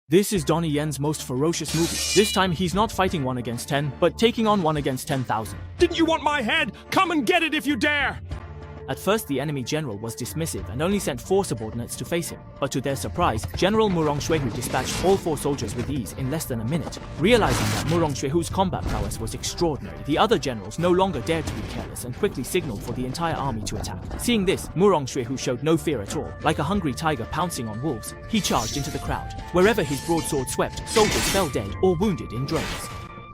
This is Donnie Yen's most ferocious movie. This time he's not fighting 1 against 10, but taking on 1 against 10,000. Didn't you want my head? Come and get it if you dare! At first, the enemy general was dismissive and only sent 4 subordinates to face him. But to their surprise, General Murong Xuehu dispatched all 4 soldiers with ease in less than a minute. Realizing that Murong Xuehu's combat prowess was extraordinary, the other generals no longer dared to be careless and quickly signaled for the entire army to attack. Seeing this, Murong Xuehu showed no fear at all. Like a hungry tiger pouncing on wolves, he charged into the crowd. Wherever his broadsword swept, soldiers fell dead or wounded in droves.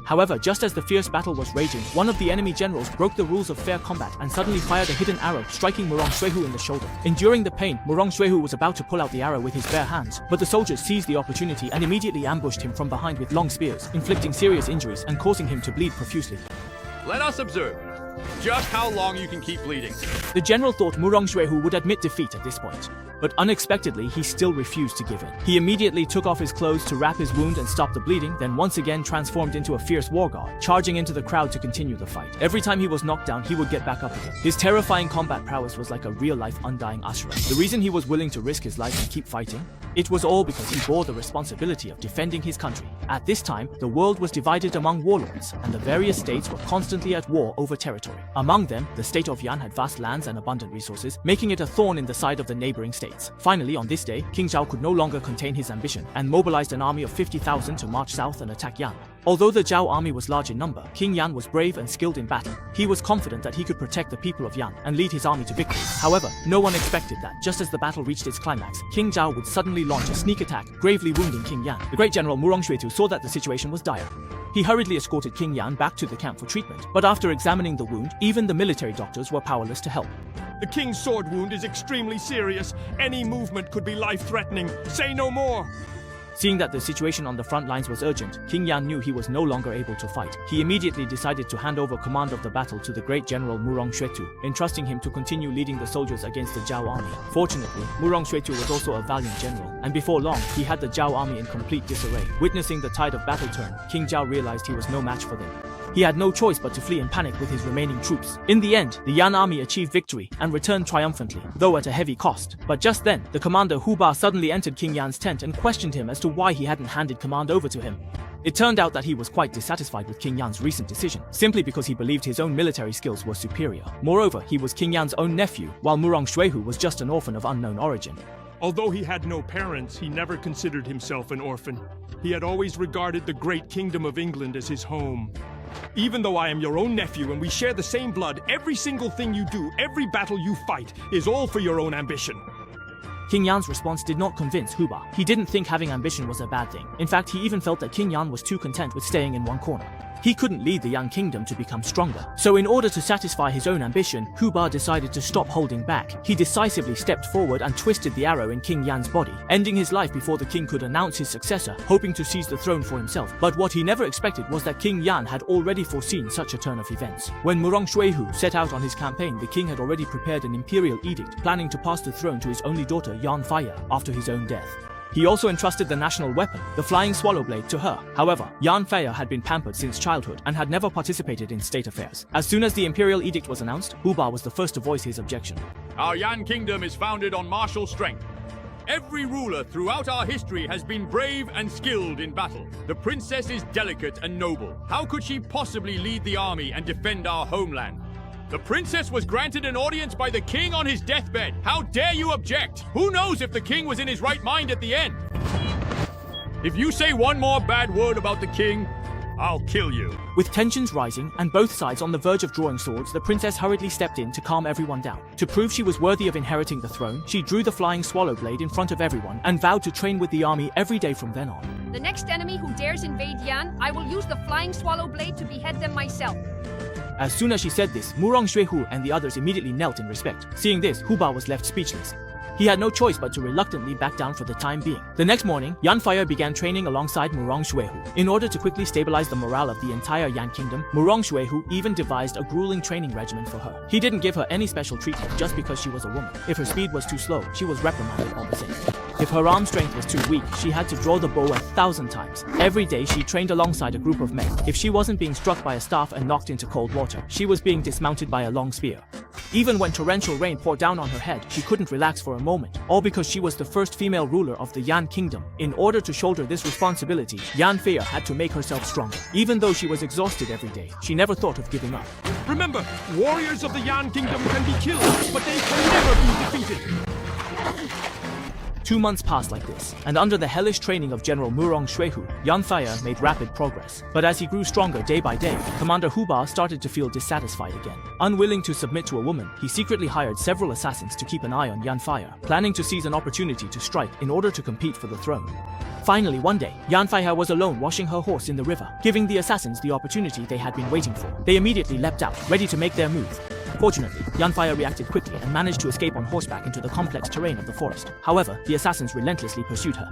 However, just as the fierce battle was raging, one of the enemy generals broke the rules of fair combat and suddenly fired a hidden arrow, striking Murong Xuehu in the shoulder. Enduring the pain, Murong Xuehu was about to pull out the arrow with his bare hands, but the soldiers seized the opportunity and immediately ambushed him from behind with long spears, inflicting serious injuries and causing him to bleed profusely. Let us observe just how long you can keep bleeding. The general thought Murong Xuehu would admit defeat at this point, but unexpectedly he still refused to give in. He immediately took off his clothes to wrap his wound and stop the bleeding, then once again transformed into a fierce war god, charging into the crowd to continue the fight. Every time he was knocked down, he would get back up again. His terrifying combat prowess was like a real-life undying Asura. The reason he was willing to risk his life and keep fighting? It was all because he bore the responsibility of defending his country. At this time, the world was divided among warlords, and the various states were constantly at war over territory. Among them, the state of Yan had vast lands and abundant resources, making it a thorn in the side of the neighboring states. Finally, on this day, King Zhao could no longer contain his ambition and mobilized an army of 50,000 to march south and attack Yan. Although the Zhao army was large in number, King Yan was brave and skilled in battle. He was confident that he could protect the people of Yan and lead his army to victory. However, no one expected that, just as the battle reached its climax, King Zhao would suddenly launch a sneak attack, gravely wounding King Yan. The great general Murong Xuehu saw that the situation was dire. He hurriedly escorted King Yan back to the camp for treatment, but after examining the wound, even the military doctors were powerless to help. The king's sword wound is extremely serious. Any movement could be life-threatening. Say no more! Seeing that the situation on the front lines was urgent, King Yan knew he was no longer able to fight. He immediately decided to hand over command of the battle to the great general Murong Xuehu, entrusting him to continue leading the soldiers against the Zhao army. Fortunately, Murong Xuehu was also a valiant general, and before long, he had the Zhao army in complete disarray. Witnessing the tide of battle turn, King Zhao realized he was no match for them. He had no choice but to flee in panic with his remaining troops. In the end, the Yan army achieved victory and returned triumphantly, though at a heavy cost. But just then, the commander Hu Ba suddenly entered King Yan's tent and questioned him as to why he hadn't handed command over to him. It turned out that he was quite dissatisfied with King Yan's recent decision, simply because he believed his own military skills were superior. Moreover, he was King Yan's own nephew, while Murong Xuehu was just an orphan of unknown origin. Although he had no parents, he never considered himself an orphan. He had always regarded the great kingdom of England as his home. Even though I am your own nephew and we share the same blood, every single thing you do, every battle you fight, is all for your own ambition. King Yan's response did not convince Hu Ba. He didn't think having ambition was a bad thing. In fact, he even felt that King Yan was too content with staying in one corner. He couldn't lead the Yan kingdom to become stronger. So in order to satisfy his own ambition, Hu Ba decided to stop holding back. He decisively stepped forward and twisted the arrow in King Yan's body, ending his life before the king could announce his successor, hoping to seize the throne for himself. But what he never expected was that King Yan had already foreseen such a turn of events. When Murong Xuehu set out on his campaign, the king had already prepared an imperial edict, planning to pass the throne to his only daughter, Yan Faya, after his own death. He also entrusted the national weapon, the flying swallow blade, to her. However, Yan Faya had been pampered since childhood and had never participated in state affairs. As soon as the imperial edict was announced, Hu Ba was the first to voice his objection. Our Yan kingdom is founded on martial strength. Every ruler throughout our history has been brave and skilled in battle. The princess is delicate and noble. How could she possibly lead the army and defend our homeland? The princess was granted an audience by the king on his deathbed. How dare you object? Who knows if the king was in his right mind at the end? If you say one more bad word about the king, I'll kill you. With tensions rising and both sides on the verge of drawing swords, the princess hurriedly stepped in to calm everyone down. To prove she was worthy of inheriting the throne, she drew the flying swallow blade in front of everyone and vowed to train with the army every day from then on. The next enemy who dares invade Yan, I will use the flying swallow blade to behead them myself. As soon as she said this, Murong Xuehu and the others immediately knelt in respect. Seeing this, Hu Ba was left speechless. He had no choice but to reluctantly back down for the time being. The next morning, Yan Faya began training alongside Murong Xuehu. In order to quickly stabilize the morale of the entire Yan kingdom, Murong Xuehu even devised a grueling training regimen for her. He didn't give her any special treatment just because she was a woman. If her speed was too slow, she was reprimanded all the same. If her arm strength was too weak, she had to draw the bow 1,000 times. Every day she trained alongside a group of men. If she wasn't being struck by a staff and knocked into cold water, she was being dismounted by a long spear. Even when torrential rain poured down on her head, she couldn't relax for a moment, all because she was the first female ruler of the Yan Kingdom. In order to shoulder this responsibility, Yan Fei had to make herself stronger. Even though she was exhausted every day, she never thought of giving up. Remember, warriors of the Yan Kingdom can be killed, but they can never be defeated. 2 months passed like this, and under the hellish training of General Murong Xuehu, Yan Fei made rapid progress. But as he grew stronger day by day, Commander Hu Ba started to feel dissatisfied again. Unwilling to submit to a woman, he secretly hired several assassins to keep an eye on Yan Fei, planning to seize an opportunity to strike in order to compete for the throne. Finally, one day, Yan Fei was alone washing her horse in the river, giving the assassins the opportunity they had been waiting for. They immediately leapt out, ready to make their move. Fortunately, Yan Fei reacted quickly and managed to escape on horseback into the complex terrain of the forest. However, the assassins relentlessly pursued her.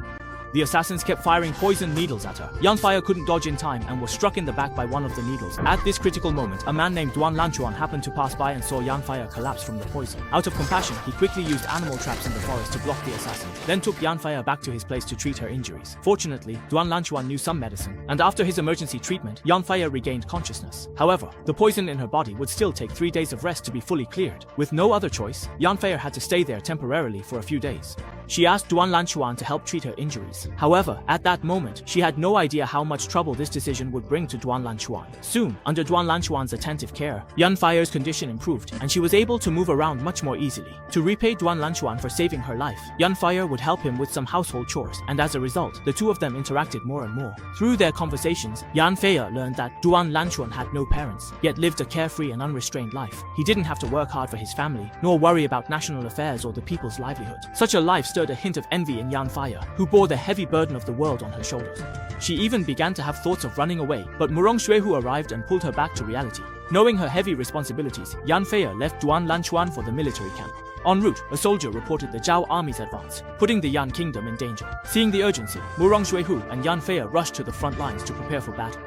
The assassins kept firing poison needles at her. Yan Fei couldn't dodge in time and was struck in the back by one of the needles. At this critical moment, a man named Duan Lanchuan happened to pass by and saw Yan Fei collapse from the poison. Out of compassion, he quickly used animal traps in the forest to block the assassins, then took Yan Fei back to his place to treat her injuries. Fortunately, Duan Lanchuan knew some medicine, and after his emergency treatment, Yan Fei regained consciousness. However, the poison in her body would still take 3 days of rest to be fully cleared. With no other choice, Yan Fei had to stay there temporarily for a few days. She asked Duan Lanchuan to help treat her injuries. However, at that moment, she had no idea how much trouble this decision would bring to Duan Lanchuan. Soon, under Duan Lanchuan's attentive care, Yan Fei's condition improved, and she was able to move around much more easily. To repay Duan Lanchuan for saving her life, Yan Fei would help him with some household chores, and as a result, the two of them interacted more and more. Through their conversations, Yan Fei learned that Duan Lanchuan had no parents, yet lived a carefree and unrestrained life. He didn't have to work hard for his family, nor worry about national affairs or the people's livelihood. Such a life stirred a hint of envy in Yan Fei, who bore the heavy burden of the world on her shoulders. She even began to have thoughts of running away, but Murong Xuehu arrived and pulled her back to reality. Knowing her heavy responsibilities, Yan Fei left Duan Lanchuan for the military camp. En route, a soldier reported the Zhao army's advance, putting the Yan kingdom in danger. Seeing the urgency, Murong Xuehu and Yan Fei rushed to the front lines to prepare for battle.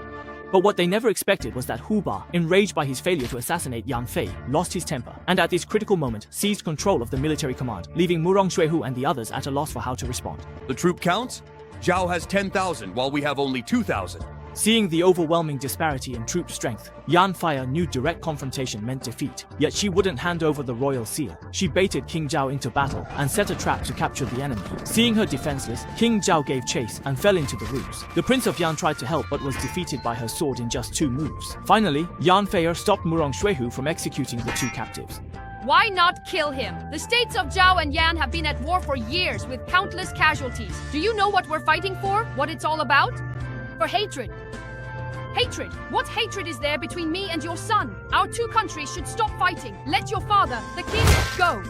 But what they never expected was that Hu Ba, enraged by his failure to assassinate Yan Fei, lost his temper, and at this critical moment seized control of the military command, leaving Murong Xuehu and the others at a loss for how to respond. The troop counts? Zhao has 10,000 while we have only 2,000. Seeing the overwhelming disparity in troop strength, Yan Fei knew direct confrontation meant defeat, yet she wouldn't hand over the royal seal. She baited King Zhao into battle and set a trap to capture the enemy. Seeing her defenseless, King Zhao gave chase and fell into the ruse. The Prince of Yan tried to help but was defeated by her sword in just 2 moves. Finally, Yan Fei stopped Murong Xuehu from executing the 2 captives. Why not kill him? The states of Zhao and Yan have been at war for years with countless casualties. Do you know what we're fighting for? What it's all about? For hatred. Hatred? What hatred is there between me and your son? Our 2 countries should stop fighting. Let your father, the king, go.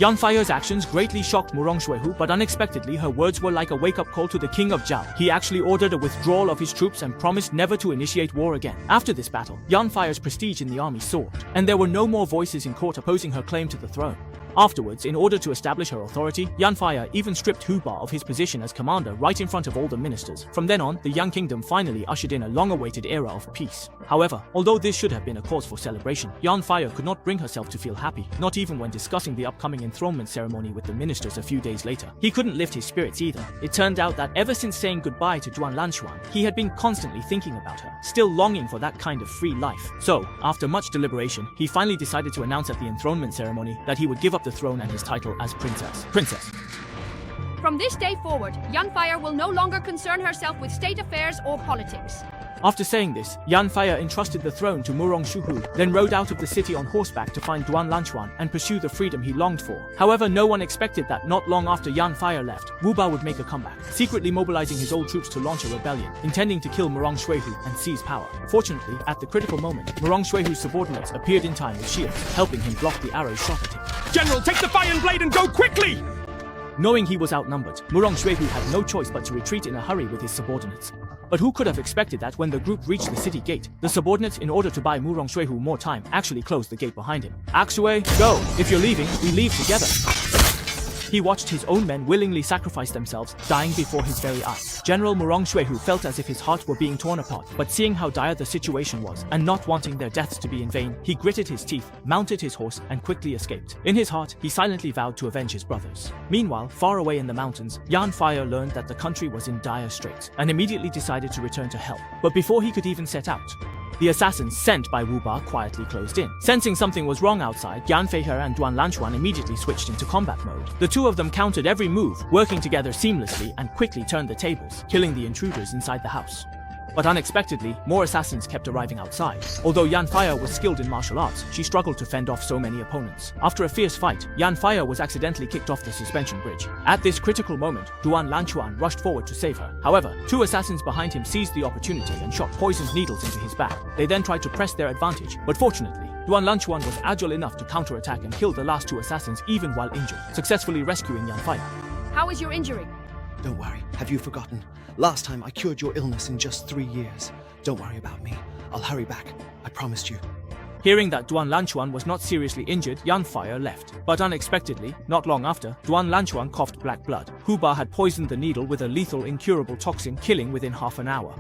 Yan Fei's actions greatly shocked Murong Xuehu, but unexpectedly her words were like a wake-up call to the king of Zhao. He actually ordered a withdrawal of his troops and promised never to initiate war again. After this battle, Yan Fei's prestige in the army soared, and there were no more voices in court opposing her claim to the throne. Afterwards, in order to establish her authority, Yan Fei even stripped Hu Ba of his position as commander right in front of all the ministers. From then on, the Yan Kingdom finally ushered in a long-awaited era of peace. However, although this should have been a cause for celebration, Yan Fei could not bring herself to feel happy, not even when discussing the upcoming enthronement ceremony with the ministers a few days later. He couldn't lift his spirits either. It turned out that ever since saying goodbye to Duan Lanchuan, he had been constantly thinking about her, still longing for that kind of free life. So, after much deliberation, he finally decided to announce at the enthronement ceremony that he would give up the throne and his title as Princess. From this day forward, Yan Fei will no longer concern herself with state affairs or politics. After saying this, Yan Fei entrusted the throne to Murong Xuehu, then rode out of the city on horseback to find Duan Lanchuan and pursue the freedom he longed for. However, no one expected that not long after Yan Fei left, Wu Ba would make a comeback, secretly mobilizing his old troops to launch a rebellion, intending to kill Murong Xuehu and seize power. Fortunately, at the critical moment, Murong Xuehu's subordinates appeared in time with shields, helping him block the arrows shot at him. General, take the fire and blade and go quickly! Knowing he was outnumbered, Murong Xuehu had no choice but to retreat in a hurry with his subordinates. But who could have expected that when the group reached the city gate, the subordinates, in order to buy Murong Xuehu more time, actually closed the gate behind him. Axue, go! If you're leaving, we leave together. He watched his own men willingly sacrifice themselves, dying before his very eyes. General Murong Xuehu felt as if his heart were being torn apart, but seeing how dire the situation was, and not wanting their deaths to be in vain, he gritted his teeth, mounted his horse, and quickly escaped. In his heart, he silently vowed to avenge his brothers. Meanwhile, far away in the mountains, Yan Fei learned that the country was in dire straits, and immediately decided to return to help. But before he could even set out, The assassins sent by Wu Ba quietly closed in. Sensing something was wrong outside, Yan Feihe and Duan Lanchuan immediately switched into combat mode. The two of them countered every move, working together seamlessly and quickly turned the tables, killing the intruders inside the house. But unexpectedly, more assassins kept arriving outside. Although Yan Feihe was skilled in martial arts, she struggled to fend off so many opponents. After a fierce fight, Yan Feihe was accidentally kicked off the suspension bridge. At this critical moment, Duan Lanchuan rushed forward to save her. However, two assassins behind him seized the opportunity and shot poisoned needles into his back. They then tried to press their advantage, but fortunately, Duan Lanchuan was agile enough to counterattack and kill the last two assassins even while injured, successfully rescuing Yan Feihe. How is your injury? Don't worry, have you forgotten? Last time I cured your illness in just 3 years. Don't worry about me. I'll hurry back. I promised you. Hearing that Duan Lanchuan was not seriously injured, Yan Feihe left. But unexpectedly, not long after, Duan Lanchuan coughed black blood. Hu Ba had poisoned the needle with a lethal incurable toxin, killing within half an hour.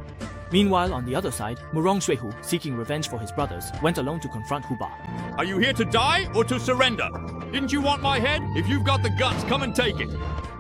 Meanwhile, on the other side, Murong Xuehu, seeking revenge for his brothers, went alone to confront Hu Ba. Are you here to die or to surrender? Didn't you want my head? If you've got the guts, come and take it.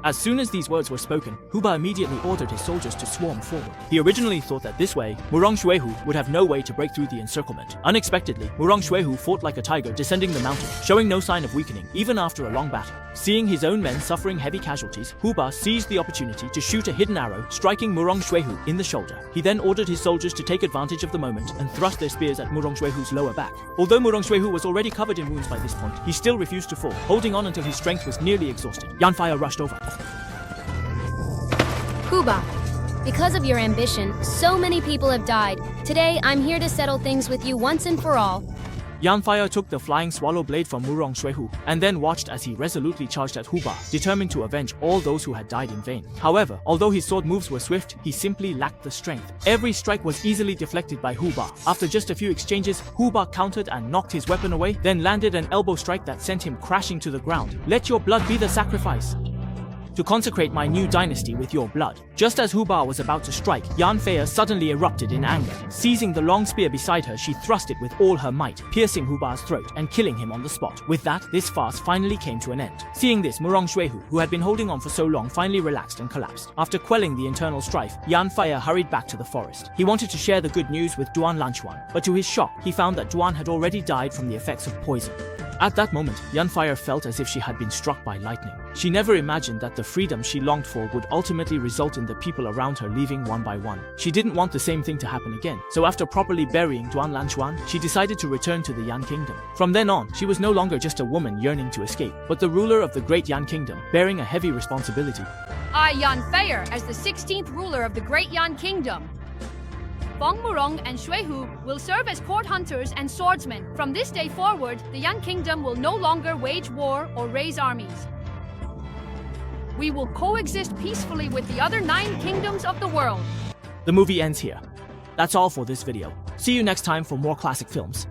As soon as these words were spoken, Hu Ba immediately ordered his soldiers to swarm forward. He originally thought that this way, Murong Xuehu would have no way to break through the encirclement. Unexpectedly, Murong Xuehu fought like a tiger, descending the mountain, showing no sign of weakening, even after a long battle. Seeing his own men suffering heavy casualties, Hu Ba seized the opportunity to shoot a hidden arrow, striking Murong Xuehu in the shoulder. He then ordered his soldiers to take advantage of the moment and thrust their spears at Murong Xuehu's lower back. Although Murong Xuehu was already covered in wounds by this point, he still refused to fall, holding on until his strength was nearly exhausted. Yan Feihe rushed over. Hu Ba, because of your ambition, so many people have died. Today, I'm here to settle things with you once and for all. Yan Feihe took the flying swallow blade from Murong Xuehu and then watched as he resolutely charged at Hu Ba, determined to avenge all those who had died in vain. However, although his sword moves were swift, he simply lacked the strength. Every strike was easily deflected by Hu Ba. After just a few exchanges, Hu Ba countered and knocked his weapon away, then landed an elbow strike that sent him crashing to the ground. Let your blood be the sacrifice to consecrate my new dynasty with your blood. Just as Hu Ba was about to strike, Yan Feihe suddenly erupted in anger. Seizing the long spear beside her, she thrust it with all her might, piercing Hu Ba's throat and killing him on the spot. With that, this farce finally came to an end. Seeing this, Murong Xuehu, who had been holding on for so long, finally relaxed and collapsed. After quelling the internal strife, Yan Feihe hurried back to the forest. He wanted to share the good news with Duan Lanchuan, but to his shock, he found that Duan had already died from the effects of poison. At that moment, Yan Feihe felt as if she had been struck by lightning. She never imagined that the freedom she longed for would ultimately result in the people around her leaving one by one. She didn't want the same thing to happen again, so after properly burying Duan Lanchuan, she decided to return to the Yan Kingdom. From then on, she was no longer just a woman yearning to escape, but the ruler of the great Yan Kingdom, bearing a heavy responsibility. I, Yan Feihe, as the 16th ruler of the great Yan Kingdom, Feng Murong and Xuehu will serve as court hunters and swordsmen. From this day forward, the Yan Kingdom will no longer wage war or raise armies. We will coexist peacefully with the other 9 kingdoms of the world. The movie ends here. That's all for this video. See you next time for more classic films.